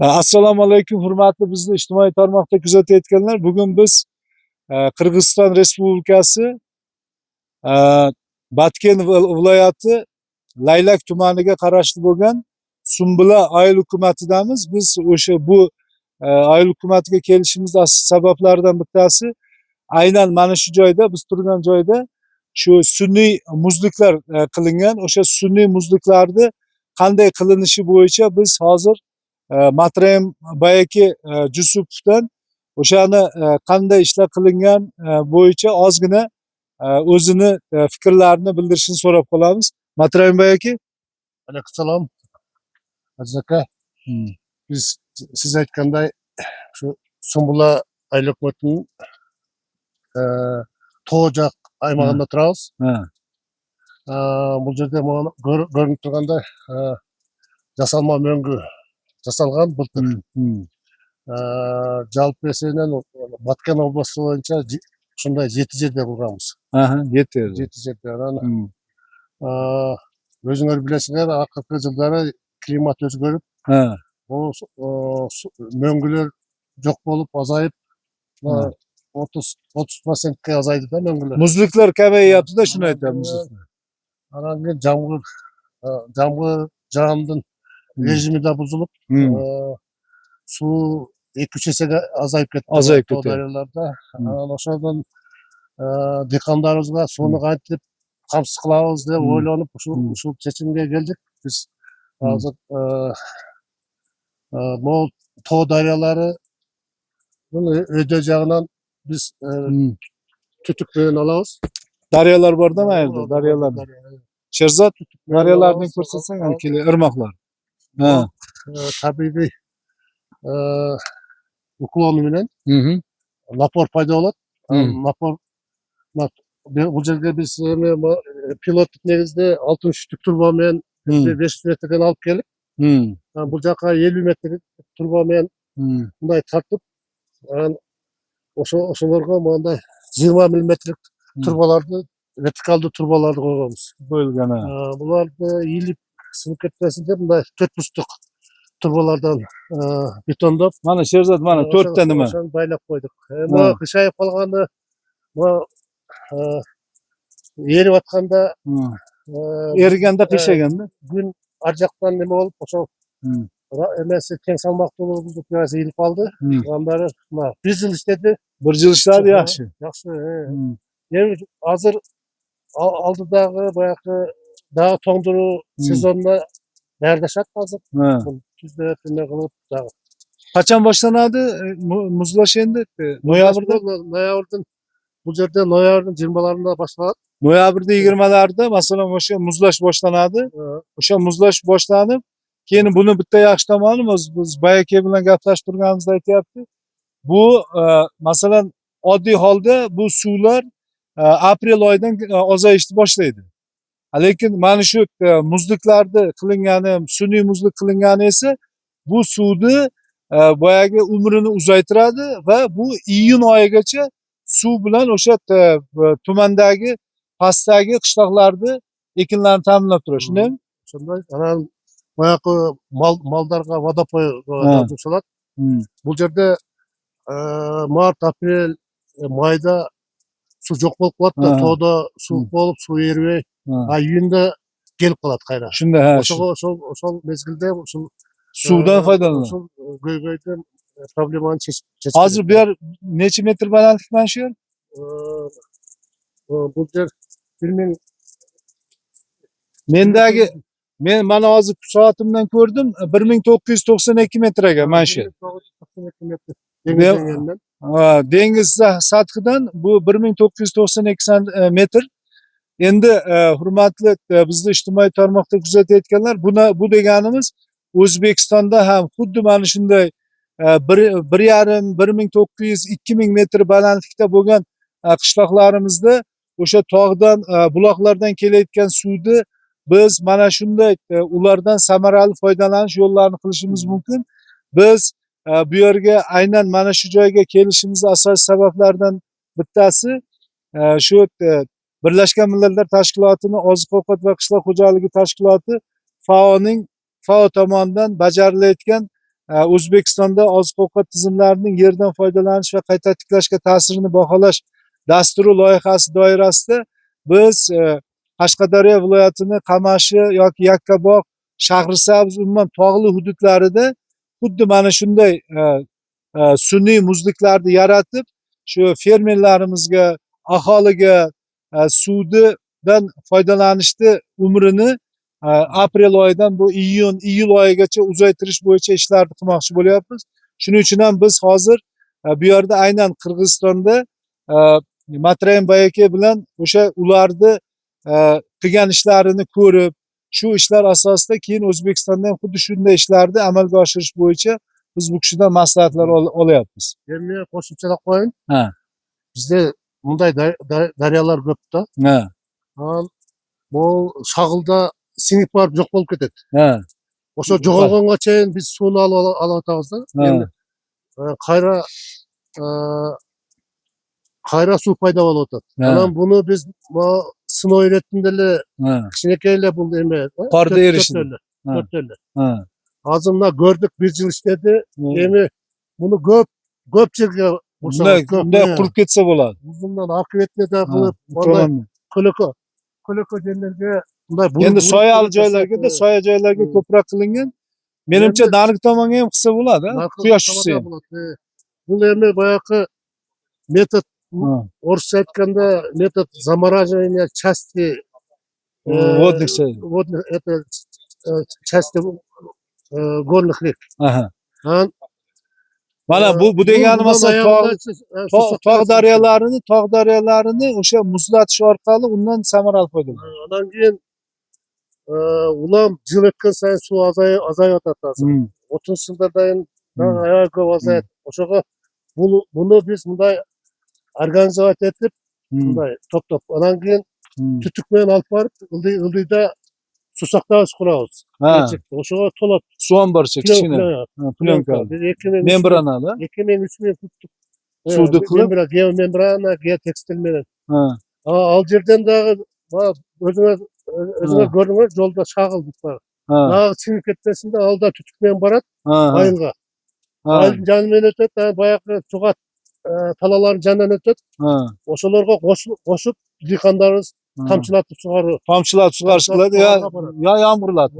Assalomu alaykum, hurmatli bizni ijtimoiy tarmoqda kuzatayotganlar. Bugun biz Qirg'iziston Respublikasi e, Batken viloyati Laylak tumaniga qarashli bo'lgan Sumbula ayol hukumatidamiz. Biz o'sha bu ayol hukumatiga kelishimiz asosiy sabablaridan bittasi aynan mana shu joyda, biz turgan joyda shu sun'iy muzliklar qilingan. O'sha sun'iy muzliklarni qanday qilinishi bo'yicha biz hozir Matraym bayaki Jusupovdan o'shani qanday ishlar qilingan bo'yicha ozgina o'zini fikrlarini bildirishini so'rab qolamiz. Matraym bayaki. Alayhissalom, Aziz aka. Biz siz aytganday shu Sumbula ayol hukumatining To'jaq aymog'ida turamiz. Bu yerda mana ko'rinib turganday jasalma mo'ngu jasalgan былтыр. Жалпы есебінен Баткен облысы бойынша шундай 7 жерде болғанбыз. 7 жерде. Өзүңөр билесиңер, акыркы жылдары климат өзгөрүп, мөңгүлөр жок болуп, азайып, 30%ке азайды да мөңгүлөр. Muzliklar kamayapti da, shuni aytamiz. Анан кийин жамгыр жаандын режими да бузулуп, суу 2-3 эсеге азайып кетти. Азайып кетти. Анан ошодон дыйкандарыбызга сууну кантип камсыз кылабыз деп ойлонуп ушул чечимге келдик. Биз азыр могул тоо дарыялары өйдө жагынан биз түтүк менен алабыз. Daryolar borda mı ayerda? Daryolar. Sherzod, daryolarni ko'rsatsang, keling, irmoqlar. Tabiiy уклону менен напор пайда болот. Напор бул жерге биз пилоттук негизде 63 турбо менен 500 метрден алып келип, бул жака 50 метр турбо менен мындай тартып, ошолорго мындай 20 мм турбаларды, вертикалдуу турбаларды койгонбуз. Бөлгөн. Буларды ийилип сынып кетпесин деп мындай 4 бурчтук турбалардан бетондоп, Mana Sherzod, mana 4 ta nima? Ошону байлап койдук. Кышайып калганы, эрип атканда, Eriganda, qiyshaganda күн ар жактан неме болуп, ошол эмеси тең салмактуулугу бузуп ийилип калды. Андары 1 жыл иштеди. 1 yil ishladi, yaxshi. Жакшы. Эми азыр алдыдагы баягы дагы тоңдуруу сезонуна даярдашат азыр. Түздө эме кылып дагы. Qachon boshlanadi muzlash endi? Noyabrda. Noyabrдын бул жерде ноябрдын 20-ларында башталат. Noyabrda 20'larda masalan o'sha muzlash boshlanadi. O'sha muzlash boshlanib, keyin buni bitta yaxshi tomoni biz bayaki bilan gaplashib turganimizda aytyapti. Bu masalan oddiy holda bu suvlar aprel oyidan ozayishni boshlaydi. Lekin mana shu muzliklarni qilingani, sun'iy muzlik qilingani esa bu suvni boyagi umrini uzaytiradi va bu iyun oyigacha suv bilan o'sha tumandagi pastdagi qishloqlarni ekinlarni ta'minlab turadi. Shundaymi? Shunday. Анан баягы малдарга водопой жасалат. Бул жерде март, апрель, майда суу жок болуп калат да, тоодо суук болуп, суу эрибей, июнда келип калат кайра. Shunda Ошол мезгилде ушул suvdan foydalanadi. Ушул көйгөйдүн проблеманы чечип. Hozir bu yer necha metr balandlik mana shu yer? Бул жер 1000. Men mana hozir soatimdan ko'rdim, 1992 metrga mana shu yer. 1992 metr. Dengiz sathidan bu 1992 metr. Endi hurmatli bizni ijtimoiy tarmoqda kuzatayotganlar, bu deganimiz O'zbekistonda ham xuddi mana shunday 1,5-1900-2000 metr balandlikda bo'lgan qishloqlarimizda o'sha tog'dan, buloqlardan kelayotgan suvni biz mana shunday ulardan samarali foydalanish yo'llarini qilishimiz mumkin. Biz bu yerga aynan mana shu joyga kelishimiz asosiy sabablaridan bittasi shu Birlashgan Millatlar Tashkilotining Oziq-ovqat va qishloq xo'jaligi tashkiloti FAO tomonidan bajarilayotgan O'zbekistonda oziq-ovqat tizimlarining yerdan foydalanish va qayta tiklashga ta'sirini baholash dasturi loyihasi doirasida biz Qashqadaryo viloyatini Qamashi yoki Yakkabog', Shahrisabz, umuman tog'li hududlarida xuddi mana shunday sun'iy muzliklarni yaratib, shu fermerlarimizga, aholiga suvdan foydalanishni umrini aprel oyidan bu iyul oyigacha uzaytirish bo'yicha ishlarni qilmoqchi bo'lyapmiz. Shuning uchun ham biz hozir bu yerda aynan Qirg'izistonda Matrayan Bayaka bilan o'sha ularni qilgan ishlarini ko'rib, shu ishlar asosida keyin O'zbekistonda ham xuddi shunday ishlarni amalga oshirish bo'yicha biz bu kishidan maslahatlar olyapmiz. Endi qo'shimchalar qo'ying. Ha. Bizda bunday daryolar ko'p-da. Ha. Bu shag'ilda singib borib yo'q bo'lib ketadi. Ha. O'sha jo'g'olganga chayin biz suvni olyapmiz-da. Endi qayra suv paydo bo'lyapti. Mana buni biz sinov retindele kichinekaylar bu emas. Qorda erishdi. Hozir mana ko'rdik, bir yil ishladi. Endi buni ko'p yerga bunday qurib ketsa bo'ladi. Bundan oqibatni da qilib, ko'laka joylarga endi soyali joylarga-da, soya joylarga ko'proq qilingan. Menimcha narigi tomonga ham qilsa bo'ladi, quyosh tushsa ham. Bu endi boyaqi metod, o'rischa aytganda metod замораживания части водных это части горных рек. Mana bu degani masalan tog' daryolarini o'sha muzlatish orqali undan samarali foydalanadi. Ondan keyin ular yil o'tgan sayin suv azayotadi hozir. 30 yildan ko'p azayadi. O'shaga buni biz bunday organizovat etib, bunday to'p. Ondan keyin tutuk bilan olib borib, ildida suv saqlash quramiz. O'shaga to'lib suv omborchi kichkina plyonka. Membranali. 2003 tutdik. Suvni qilib, geomembrana, geotekstil bilan. Al yerdan dag'i o'zingizlar ko'rdingiz, yo'lda shag'ildik bor. Dag'i singib ketmasinde alda tutuk bilan boradi ayilga. Ayil janidan o'tadi, boyaqi sug'at talalarning janidan o'tadi. O'shalarga qo'shib dehqonlarimiz tomchilatib sug'arish qiladi yo yomg'irlatib.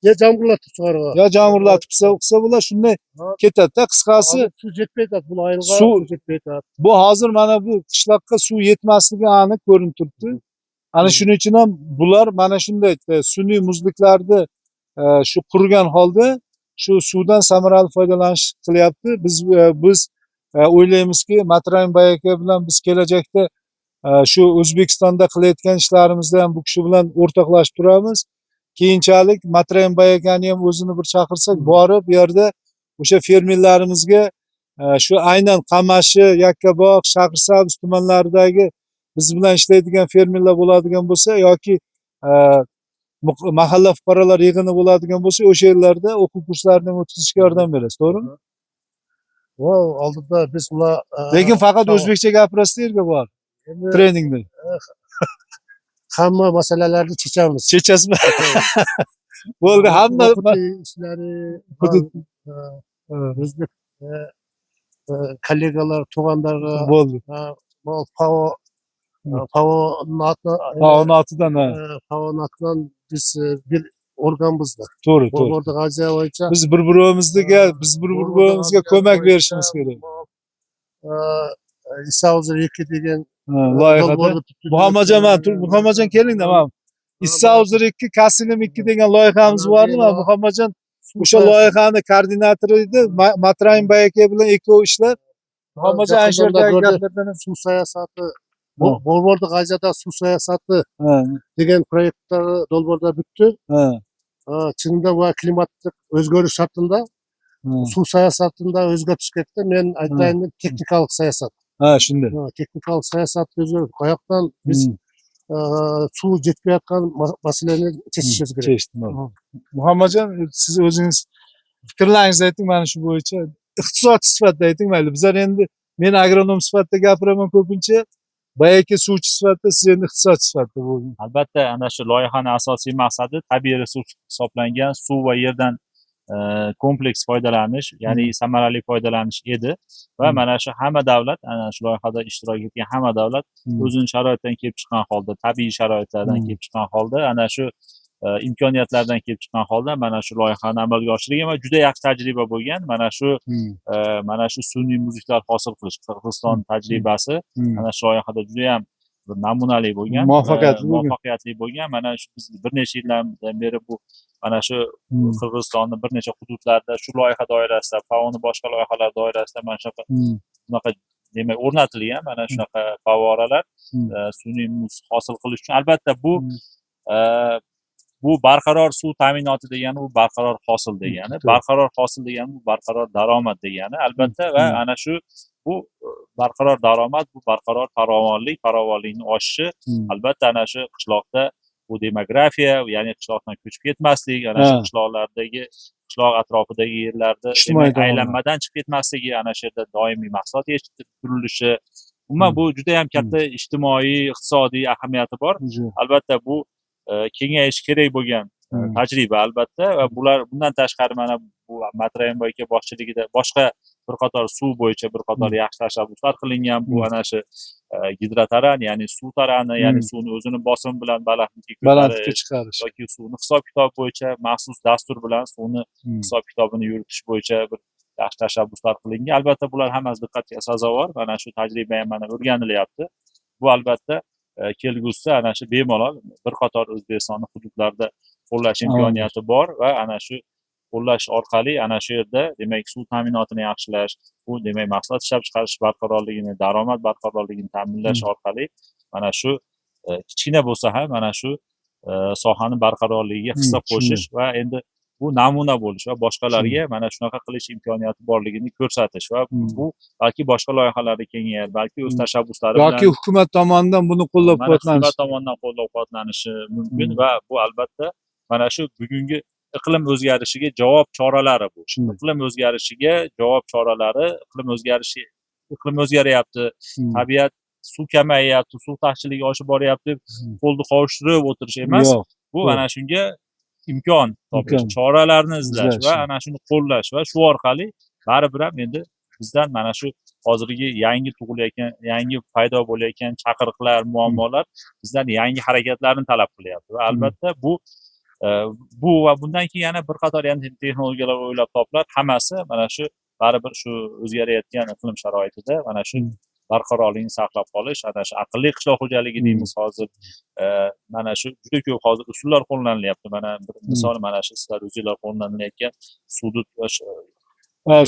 Ya yomg'irlatib sug'aradi. Ya yomg'irlatib qilsa bo'lar, shunday ketadi-da. Qisqasi suv jetmaydi, bu ayilga suv jetmaydi. Bu hozir mana bu qishloqqa suv yetmasligi aniq ko'rinib turibdi. Ana shuning uchun ham bular mana shunday sun'iy muzliklarni shu qurgan holda shu suvdan samarali foydalanish qilyapti. Biz o'ylaymizki, Matrayan Bayaka bilan biz kelajakda shu O'zbekistonda qilayotgan ishlarimizda ham bu kishi bilan o'rtoqlashib turamiz. Keyinchalik Matrayan Bayakani ham o'zini bir chaqirsak, borib bu yerda o'sha fermerlarimizga shu aynan Qamashi, Yakkabog', Shahrisabz tumanlaridagi biz bilan ishlaydigan fermerlar bo'ladigan bo'lsa yoki mahalla fuqarolar yig'ini bo'ladigan bo'lsa, o'sha yerlarda o'quv kurslarini o'tkazishga yordam berasiz, to'g'rimi? Oldinda biz bular lekin faqat o'zbekcha gapirasiz yerga bor. Treningda. Hamma masalalarni chechamiz. Chechasizmi? Bo'ldi, hamma ishlari o'zbek kollegalar, tug'andarga bo'ldi. Pavonatdan biz bir organmizda. To'g'ri. Orada g'aziya bo'yicha biz bir-birimizga ko'mak berishimiz kerak. Issauzer 2 degan loyihada Muhammadjon kelingda, mana Issauzer 2, Kasilim 2 degan loyihamiz bordi. Muhammadjon o'sha loyihani koordinatori edi. Matrayan Bayaka bilan ekov ishlab, Muhammadjon Anshardagi gaplardan suv sayosati, Dolborda g'aziyada suv sayosati degan proyektlar Dolborda bitdi. Chinda va klimatik o'zgarish shartida suv sayosatida o'zgartish kerakda. Men aytayin, texnikalik sayosat. Shunday. Texnikalik sayosat o'zi qoyoqdan biz suv jetmayotgan masalani chechishimiz kerak. Muhammadjon, siz o'zingiz fikrlaringizni ayting mana shu bo'yicha. Iqtisodiy sifatida ayting mayli. Bizlar endi men agronom sifatida gapiraman ko'pincha, Bayaka suvchi sifatida, siz endi iqtisodchi sifatida bo'ldingiz. Albatta, ana shu loyihaning asosiy maqsadi tabiiy resurs hisoblangan suv va yerdan kompleks foydalanish, ya'ni samarali foydalanish edi va mana shu hamma davlat, ana shu loyihada ishtirok etgan hamma davlat o'zini sharoitidan kelib chiqqan holda, tabiiy sharoitlardan kelib chiqqan holda, ana shu imkoniyatlardan kelib chiqqan holda mana shu loyihani amalga oshirgan va juda yaxshi tajriba bo'lgan. Mana shu sun'iy muziklar hosil qilish Qirg'iziston tajribasi mana shu loyihada juda ham bir namunali bo'lgan, muvaffaqiyatli bo'lgan. Mana shu biz bir necha yildan beri bu mana shu Qirg'izistonning bir necha hududlarida shu loyiha doirasida, FAOning boshqa loyihalar doirasida mana shunaqa demak o'rnatilgan mana shunaqa favvoralar sun'iy muz hosil qilish uchun. Albatta bu barqaror suv ta'minoti degani u barqaror hosil degani, barqaror hosil degani bu barqaror daromad degani. Albatta va ana shu bu barqaror daromad, bu barqaror farovonlikning oshishi albatta ana shu qishloqda bu demografiya, ya'ni qishloqdan ko'chib ketmaslik, ana shu qishloq atrofidagi yerlarda aylanmadan chiqib ketmasligi, ana shu yerda doimiy mahsulot yetishtirib turilishi. Umuman bu juda ham katta ijtimoiy, iqtisodiy ahamiyati bor. Albatta bu kengayishi kerak bo'lgan tajriba albatta va bundan tashqari mana bu Matrayenboy aka boshchiligida boshqa bir qator suv bo'yicha bir qator yaxshi tashabbuslar qilingan. Bu ana shu gidrotaran, ya'ni suv tarani, ya'ni suvni o'zini bosimi bilan balandlikka chiqarish yoki suvni hisob-kitob bo'yicha maxsus dastur bilan suvni hisob-kitobini yuritish bo'yicha bir yaxshi tashabbuslar qilingan. Albatta bular hammasi diqqatga sazovor. Mana shu tajriba ham mana o'rganilyapti. Bu albatta kelgusida ana shu bemalol bir qator O'zbekistonning hududlarida qo'llash imkoniyati bor va ana shu qo'llash orqali ana shu yerda demak suv ta'minotini yaxshilash, bu demak mahsulot ishlab chiqarish barqarorligini, daromad barqarorligini ta'minlash orqali mana shu kichkina bo'lsa ham mana shu sohani barqarorligiga hissa qo'shish va endi bu namuna bo'lish va boshqalarga mana shunaqa qilish imkoniyati borligini ko'rsatish va bu balki boshqa loyihalarda kengayar, balki o'z tashabbuslari bilan yoki hukumat tomonidan buni qo'llab-quvvatlanishi mumkin va bu albatta mana shu bugungi iqlim o'zgarishiga javob choralari bu. Iqlim o'zgarishiga javob choralari, iqlim o'zgaryapti, tabiat suv kamayyapti, suv taqchilligi oshib boryapti deb qo'lni qovushtirib o'tirish emas. Bu ana shunga imkon topish, choralarni izlash va ana shuni qo'llash va shu orqali baribir ham endi bizdan mana shu hozirgi yangi tug'ilayotgan, yangi paydo bo'layotgan chaqiriqlar, muammolar bizdan yangi harakatlarni talab qilyapti va albatta bu va bundan keyin yana bir qator yangi texnologiyalar o'ylab topilar. Hammasi mana shu baribir shu o'zgarayotgan iqlim sharoitida mana shu barqarorlikni saqlab qolish, ana shu aqlli qishloq xo'jaligi deymiz hozir. Mana shu juda ko'p hozir usullar qo'llanilyapti. Mana bir misol mana shu sizlar o'zingizlar qo'llanilayotgan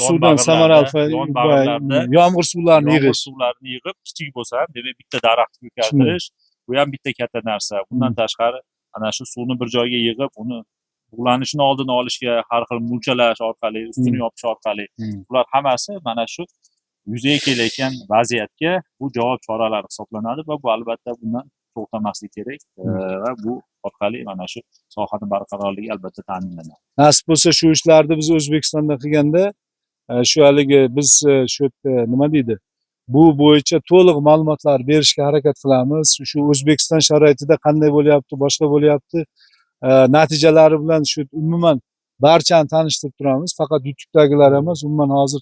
suvdan samarali yomg'ir suvlarini yig'ib, kichik bo'lsa ham demak bitta daraxt ko'kartirish, bu ham bitta katta narsa. Bundan tashqari ana shu suvni bir joyga yig'ib, uni bug'lanishini oldini olishga har xil mulchalash orqali, ustini yopish orqali, bular hammasi mana shu yuzaga kelayotgan vaziyatga bu javob choralari hisoblanadi va bu albatta bundan to'xtamaslik kerak va bu orqali mana shu sohaning barqarorligi albatta ta'minlanadi. Nasib bo'lsa shu ishlarni biz O'zbekistonda qilganda shu haligi biz shu nima deydi, bu bo'yicha to'liq ma'lumotlar berishga harakat qilamiz. Shu O'zbekiston sharoitida qanday bo'lyapti, boshqa bo'lyapti, natijalari bilan shu umuman barchani tanishtirib turamiz. Faqat YouTube'dagilar emas, umuman hozir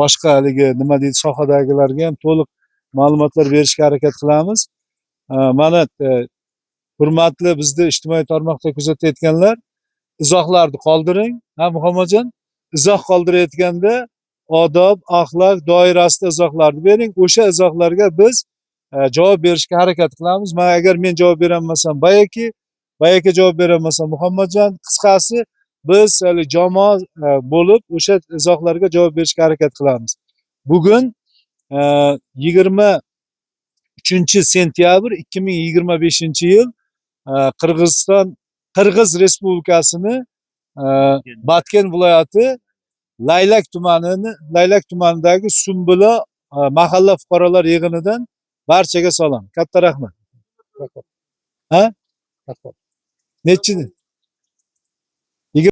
boshqa haligi nima deydi, sohadagilarga ham to'liq ma'lumotlar berishga harakat qilamiz. Mana hurmatli bizni ijtimoiy tarmoqda kuzatayotganlar, izohlarni qoldiring. Muhammadjon, izoh qoldirayotganda odob, axloq doirasida izohlarni bering. O'sha izohlarga biz javob berishga harakat qilamiz. Mana agar men javob berolmasam Bayaka javob berolmasam Muhammadjon, qisqasi biz hali jamoa bo'lib o'sha izohlarga javob berishga harakat qilamiz. Bugun 23-sentyabr 2025-yil Qirg'iz Respublikasini Batken viloyati Laylak tumanidagi Sumbula mahalla fuqarolar yig'inidan barchaga salom. Katta rahmat. Nechi